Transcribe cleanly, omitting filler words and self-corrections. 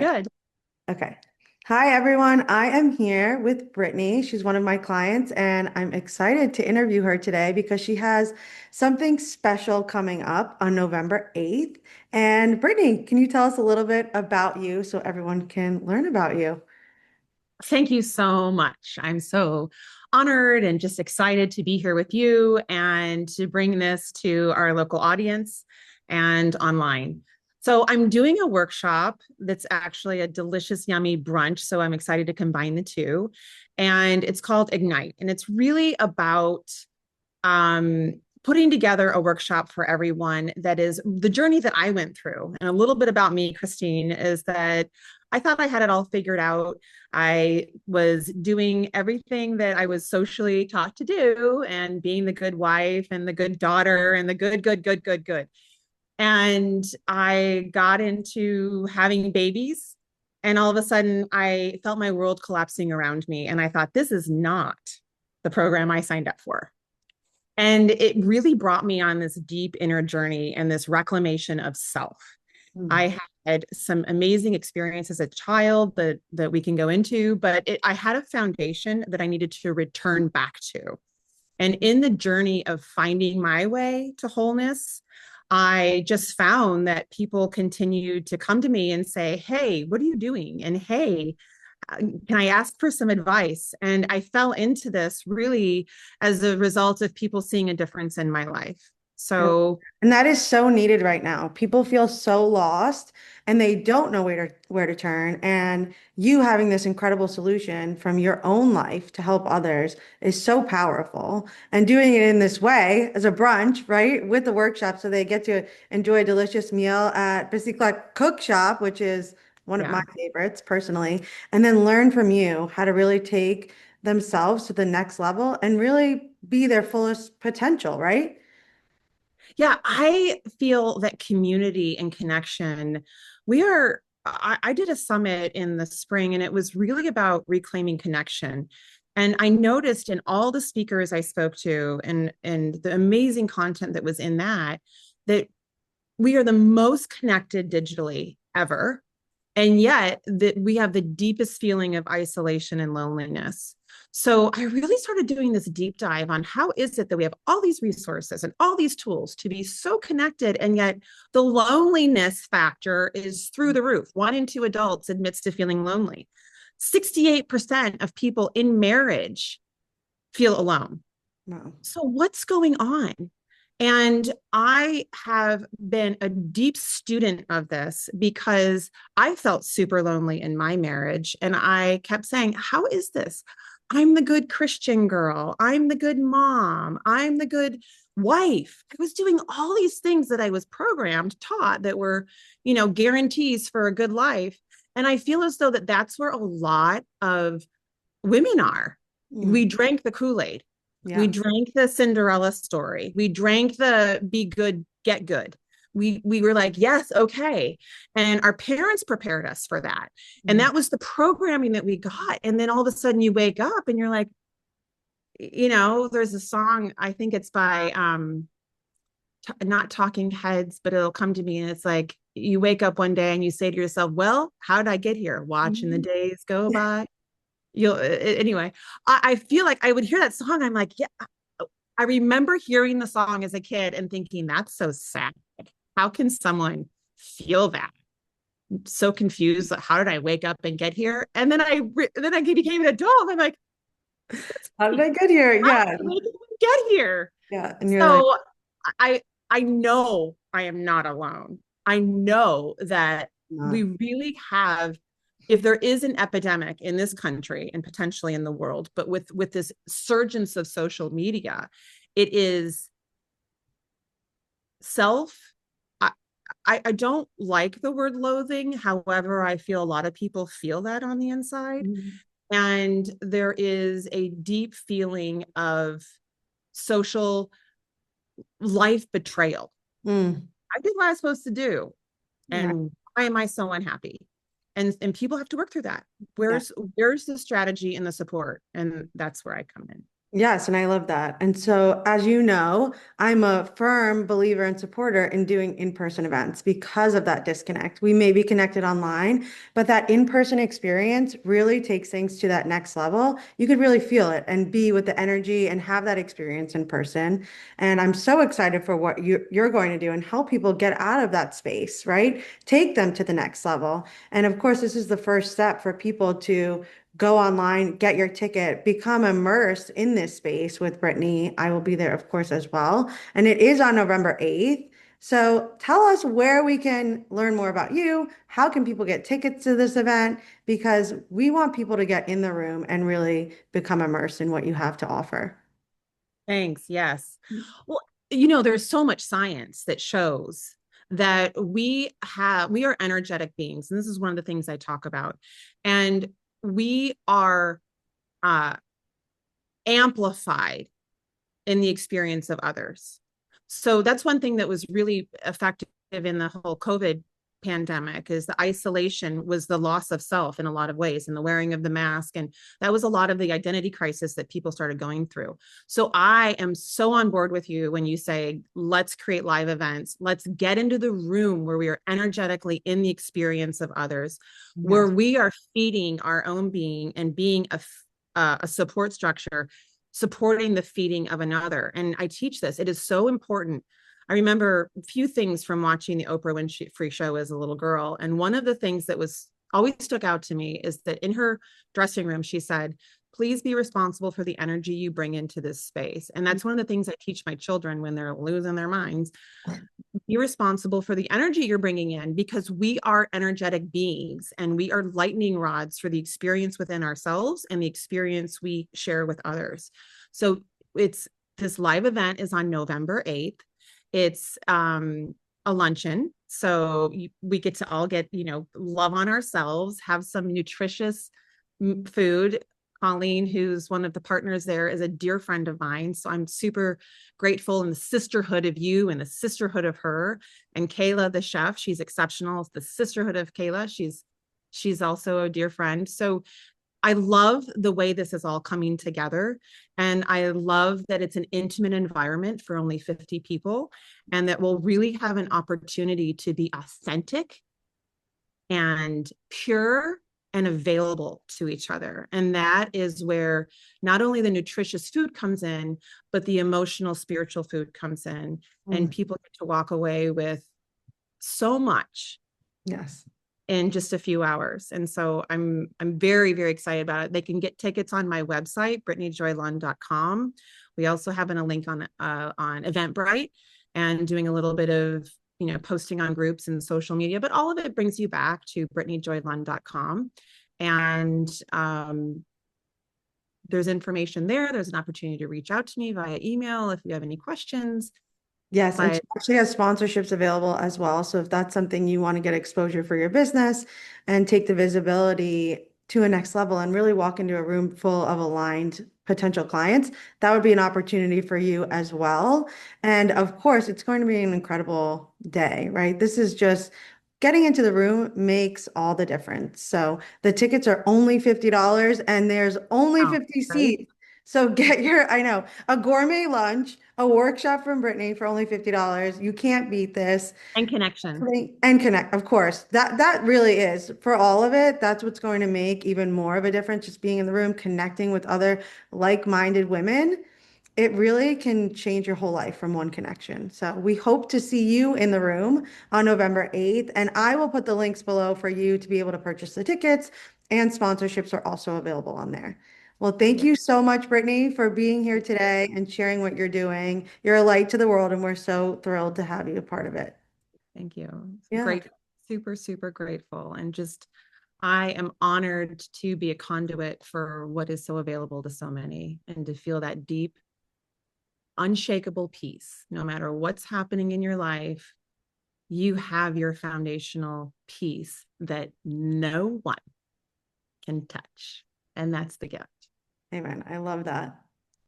Okay. good. Okay. Hi, everyone. I am here with Brittany. She's one of my clients, and I'm excited to interview her today because she has something special coming up on November 8th. And Brittany, can you tell us a little bit about you so everyone can learn about you? Thank you so much. I'm so honored and just excited to be here with you and to bring this to our local audience and online. So, I'm doing a workshop that's actually a delicious, yummy brunch. So, I'm excited to combine the two. And it's called Ignite. And it's really about putting together a workshop for everyone that is the journey that I went through. And a little bit about me, Christine, is that I thought I had it all figured out. I was doing everything that I was socially taught to do and being the good wife and the good daughter and the good. And I got into having babies. And all of a sudden, I felt my world collapsing around me. And I thought, this is not the program I signed up for. And it really brought me on this deep inner journey and this reclamation of self. Mm. I had some amazing experiences as a child that we can go into, but I had a foundation that I needed to return back to. And in the journey of finding my way to wholeness, I just found that people continued to come to me and say, "Hey, what are you doing?" And "Hey, can I ask for some advice?" And I fell into this really as a result of people seeing a difference in my life. So, And that is so needed right now. People feel so lost and they don't know where to turn. And you having this incredible solution from your own life to help others is so powerful. And doing it in this way as a brunch, right, with the workshop, so they get to enjoy a delicious meal at Bissy Clark Cook Shop, which is one of my yeah. favorites personally, and then learn from you how to really take themselves to the next level and really be their fullest potential, right? Yeah, I feel that community and connection, we are. I did a summit in the spring and it was really about reclaiming connection. And I noticed in all the speakers I spoke to and the amazing content that was in that we are the most connected digitally ever. And yet that we have the deepest feeling of isolation and loneliness. So I really started doing this deep dive on how is it that we have all these resources and all these tools to be so connected, and yet the loneliness factor is through the roof. 1 in 2 adults admits to feeling lonely. 68% of people in marriage feel alone. No. So what's going on? And I have been a deep student of this because I felt super lonely in my marriage. And I kept saying, how is this? I'm the good Christian girl. I'm the good mom. I'm the good wife. I was doing all these things that I was programmed, taught that were, guarantees for a good life. And I feel as though that's where a lot of women are. Mm. We drank the Kool-Aid. We Yeah. drank the Cinderella story. We drank the be good, get good. We were like, yes, okay. And our parents prepared us for that. And Mm. that was the programming that we got. And then all of a sudden you wake up and you're like, there's a song, I think it's by not Talking Heads, but it'll come to me and it's like you wake up one day and you say to yourself, well, how did I get here? Watching the Mhm. days go by. Anyway, I feel like I would hear that song. I'm like, yeah, I remember hearing the song as a kid and thinking, that's so sad. How can someone feel that? I'm so confused. How did I wake up and get here? And then I became an adult. I'm like, How did I get here? how Yeah. did I wake up and get here? Yeah. And you're like, So I I know I am not alone. I know that we no. really have, if there is an epidemic in this country and potentially in the world, but with this surgence of social media, it is self. I, I don't like the word loathing. However, I feel a lot of people feel that on the inside. Mhm. And there is a deep feeling of social life betrayal. Mm. I did what I was supposed to do. Yeah. And why am I so unhappy? And people have to work through that. Yeah. Where's the strategy and the support? And that's where I come in. Yes, and I love that. And so, as you know, I'm a firm believer and supporter in doing in-person events because of that disconnect. We may be connected online, but that in-person experience really takes things to that next level. You could really feel it and be with the energy and have that experience in person. And I'm so excited for what you're going to do and help people get out of that space, right? Take them to the next level. And of course, this is the first step for people to go online, get your ticket, become immersed in this space with Brittany. I will be there, of course, as well. And it is on November 8th. So tell us where we can learn more about you. How can people get tickets to this event? Because we want people to get in the room and really become immersed in what you have to offer. Thanks. Yes. Well, you know, there's so much science that shows that we are energetic beings. And this is one of the things I talk about. And we are uh, amplified in the experience of others. So that's one thing that was really effective in the whole COVID pandemic is the isolation was the loss of self in a lot of ways and the wearing of the mask, and that was a lot of the identity crisis that people started going through. So I am so on board with you when you say let's create live events, let's get into the room where we are energetically in the experience of others, where Yes. we are feeding our own being and being a support structure supporting the feeding of another. And I teach this. It is so important. I remember a few things from watching the Oprah Winfrey Show as a little girl. And one of the things that was always stuck out to me is that in her dressing room, she said, please be responsible for the energy you bring into this space. And that's one of the things I teach my children when they're losing their minds. Be responsible for the energy you're bringing in because we are energetic beings and we are lightning rods for the experience within ourselves and the experience we share with others. So it's this live event is on November 8th. It's a luncheon. So we get to all get, you know, love on ourselves, have some nutritious food. Colleen, who's one of the partners there, is a dear friend of mine. So I'm super grateful in the sisterhood of you and the sisterhood of her. And Kayla, the chef, she's exceptional. It's the sisterhood of Kayla. She's also a dear friend. So I love the way this is all coming together. And I love that it's an intimate environment for only 50 people and that we'll really have an opportunity to be authentic and pure and available to each other. And that is where not only the nutritious food comes in, but the emotional, spiritual food comes in. And Mm, people get to walk away with so much yes. in just a few hours. And so I'm very, very excited about it. They can get tickets on my website, brittanyjoylund.com. We also have a link on Eventbrite and doing a little bit of posting on groups and social media, but all of it brings you back to brittanyjoylund.com. And there's information there. There's an opportunity to reach out to me via email if you have any questions. Yes, and My she actually has sponsorships available as well. So if that's something you want to get exposure for your business and take the visibility to a next level and really walk into a room full of aligned potential clients, that would be an opportunity for you as well. And of course, it's going to be an incredible day, right? This is just getting into the room makes all the difference. So the tickets are only $50 and there's only oh, 50 right. seats. So get your, I know, a gourmet lunch, a workshop from Brittany for only $50. You can't beat this. And connection. And connect, of course. That really is for all of it. That's what's going to make even more of a difference. Just being in the room, connecting with other like-minded women. It really can change your whole life from one connection. So we hope to see you in the room on November 8th. And I will put the links below for you to be able to purchase the tickets, and sponsorships are also available on there. Well, thank Yeah, you so much, Brittany, for being here today and sharing what you're doing. You're a light to the world, and we're so thrilled to have you a part of it. thank you. Yeah. Great, super, super grateful. And just, I am honored to be a conduit for what is so available to so many and to feel that deep, unshakable peace. No matter what's happening in your life, you have your foundational peace that no one can touch. And that's the gift. Amen. I love that.